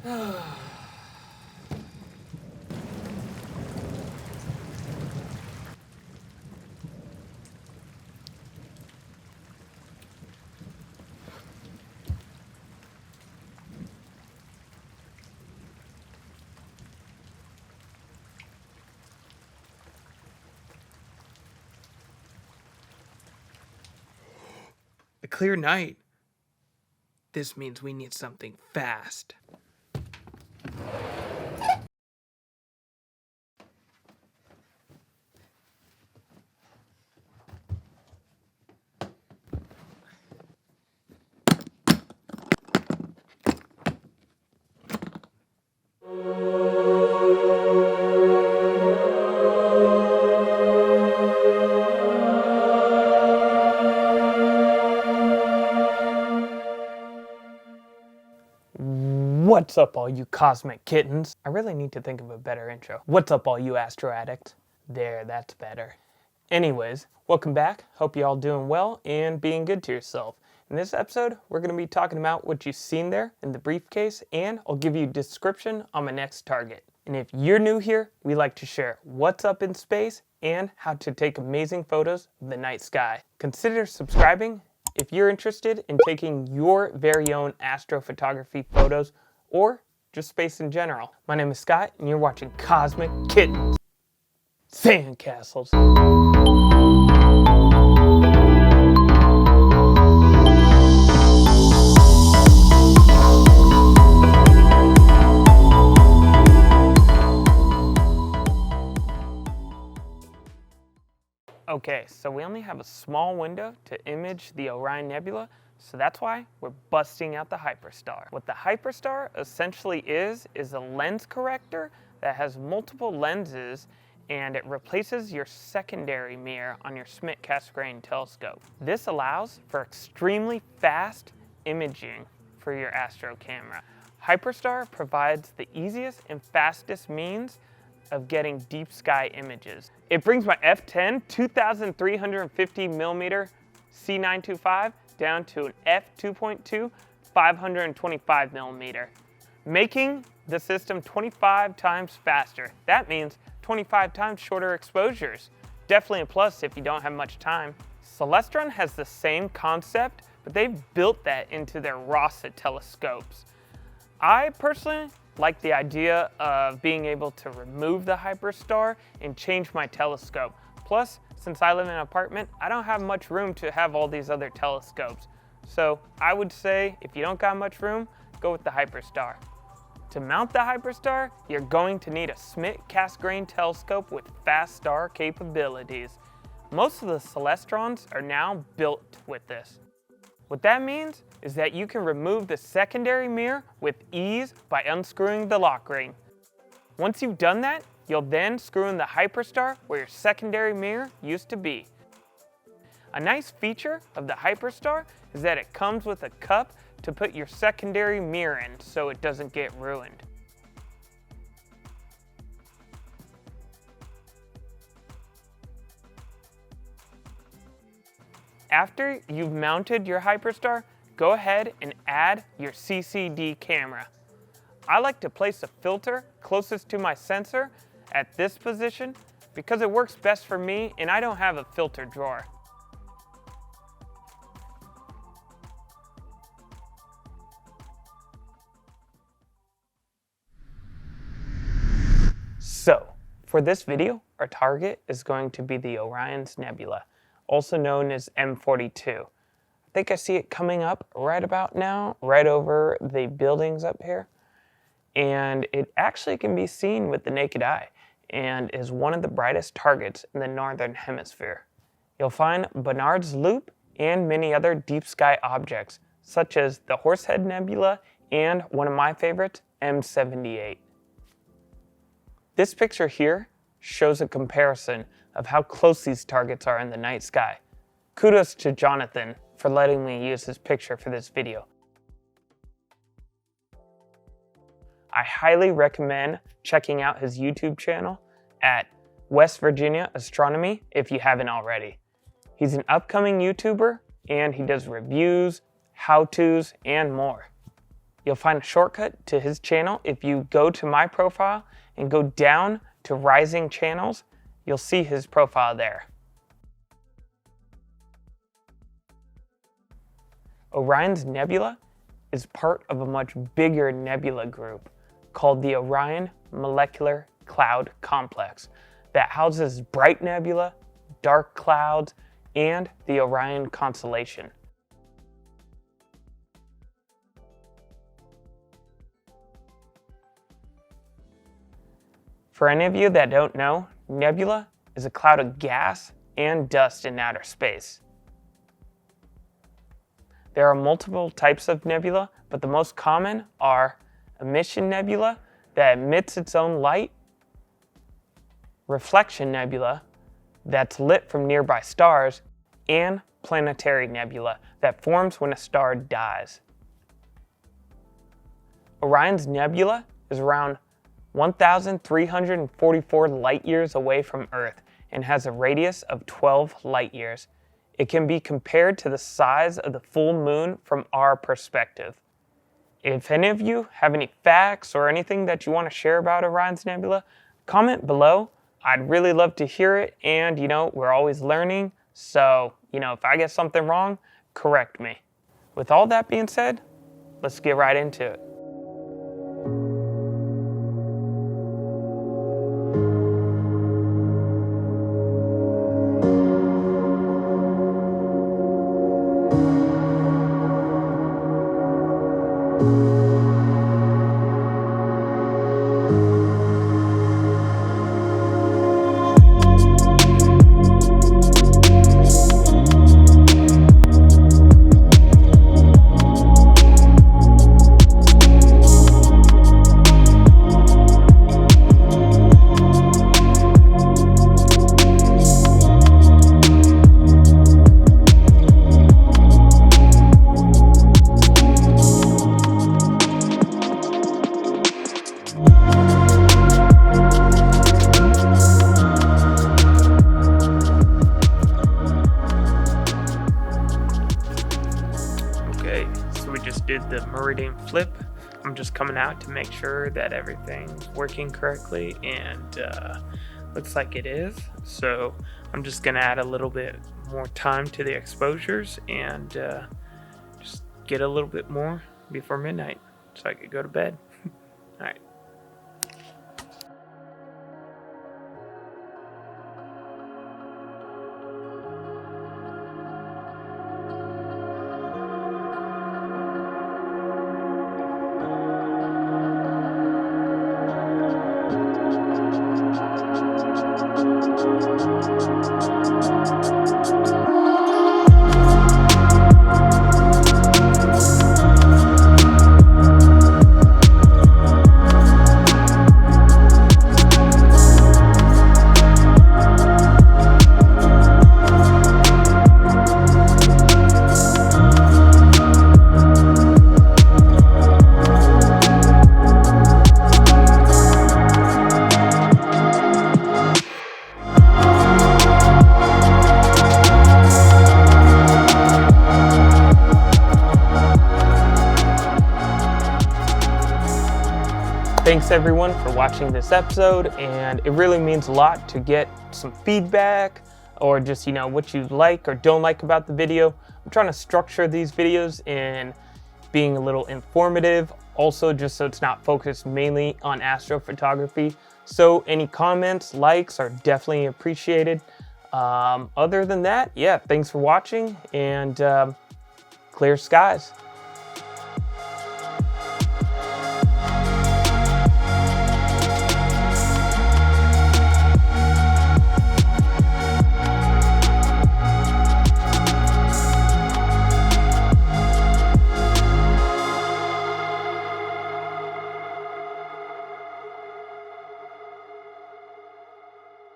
A clear night. This means we need something fast. What's up, all you cosmic kittens? I really need to think of a better intro. What's up, all you astro addicts? There, that's better. Anyways, welcome back. Hope you all doing well and being good to yourself. In this episode, we're going to be talking about what you've seen there in the briefcase, and I'll give you a description on my next target. And if you're new here, we like to share what's up in space and how to take amazing photos of the night sky. Consider subscribing if you're interested in taking your very own astrophotography photos or just space in general. My name is Scott, and you're watching Cosmic Kittens. Sandcastles. Okay, so we only have a small window to image the Orion Nebula, so that's why we're busting out the Hyperstar. What the Hyperstar essentially is a lens corrector that has multiple lenses, and it replaces your secondary mirror on your Schmidt Cassegrain telescope. This allows for extremely fast imaging for your astro camera. Hyperstar provides the easiest and fastest means of getting deep sky images. It brings my f10 2350mm C9.25 down to an f2.2 525mm, making the system 25 times faster. That means 25 times shorter exposures. Definitely a plus if you don't have much time. Celestron has the same concept, but they've built that into their Rasa telescopes. I personally like the idea of being able to remove the Hyperstar and change my telescope. Plus, since I live in an apartment, I don't have much room to have all these other telescopes. So I would say if you don't got much room, go with the Hyperstar. To mount the Hyperstar, you're going to need a Schmidt Cassegrain telescope with FastStar capabilities. Most of the Celestrons are now built with this. What that means is that you can remove the secondary mirror with ease by unscrewing the lock ring. Once you've done that, you'll then screw in the Hyperstar where your secondary mirror used to be. A nice feature of the Hyperstar is that it comes with a cup to put your secondary mirror in so it doesn't get ruined. After you've mounted your Hyperstar, go ahead and add your CCD camera. I like to place a filter closest to my sensor at this position because it works best for me and I don't have a filter drawer. So, for this video, our target is going to be the Orion's Nebula, also known as M42. I think I see it coming up right about now, right over the buildings up here. And it actually can be seen with the naked eye and is one of the brightest targets in the northern hemisphere. You'll find Barnard's Loop and many other deep sky objects, such as the Horsehead Nebula and one of my favorites, M78. This picture here shows a comparison of how close these targets are in the night sky. Kudos to Jonathan for letting me use his picture for this video. I highly recommend checking out his YouTube channel at West Virginia Astronomy if you haven't already. He's an upcoming YouTuber and he does reviews, how-tos, and more. You'll find a shortcut to his channel. If you go to my profile and go down to Rising Channels, you'll see his profile there. Orion's nebula is part of a much bigger nebula group called the Orion Molecular Cloud Complex that houses bright nebula, dark clouds, and the Orion constellation. For any of you that don't know, nebula is a cloud of gas and dust in outer space. There are multiple types of nebula, but the most common are emission nebula that emits its own light, reflection nebula that's lit from nearby stars, and planetary nebula that forms when a star dies. Orion's nebula is around 1,344 light years away from Earth and has a radius of 12 light years. It can be compared to the size of the full moon from our perspective. If any of you have any facts or anything that you want to share about Orion's nebula, comment below. I'd really love to hear it, and we're always learning, so if I get something wrong, correct me. With all that being said, let's get right into it. Did the meridian flip. I'm just coming out to make sure that everything's working correctly, and looks like it is. So I'm just gonna add a little bit more time to the exposures and just get a little bit more before midnight so I could go to bed. All right. Thanks everyone for watching this episode, and it really means a lot to get some feedback or just what you like or don't like about the video. I'm trying to structure these videos in being a little informative, also just so it's not focused mainly on astrophotography. So any comments, likes are definitely appreciated. Other than that, yeah, thanks for watching, and clear skies.